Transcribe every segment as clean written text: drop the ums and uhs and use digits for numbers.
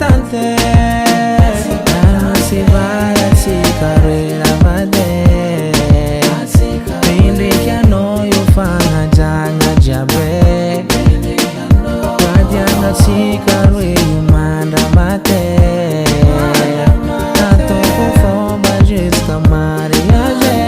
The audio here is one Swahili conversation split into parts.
bastante. No si vale si carrera vade. Pindi que no yo fanga janga jabe. Guardiana si carwe manda mate. Tanto por forma jusca mariage.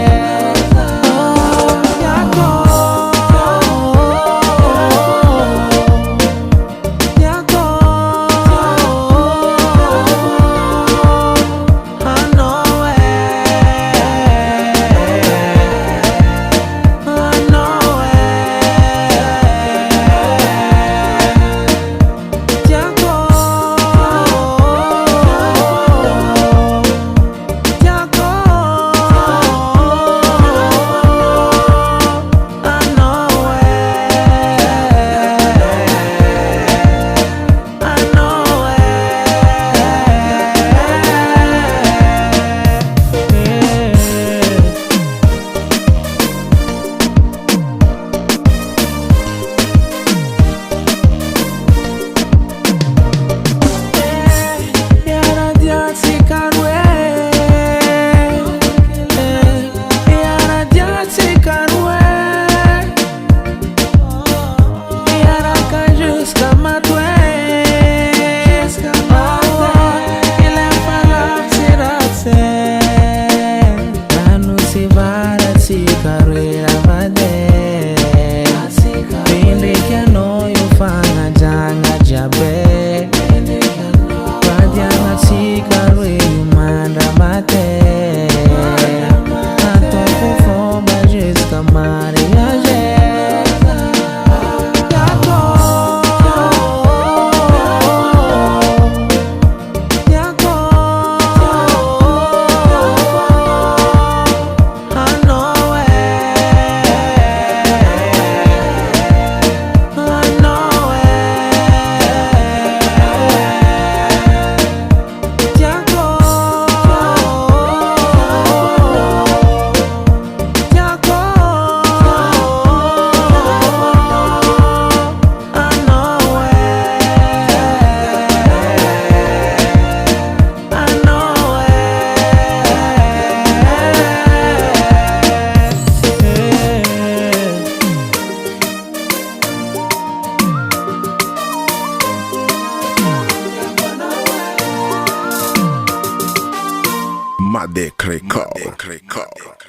Carrera vade. Pindi que no yo fanga janga jabe. Guardiana si carwe manda mate. Tanto por forma jusca mariage. Made Cricol.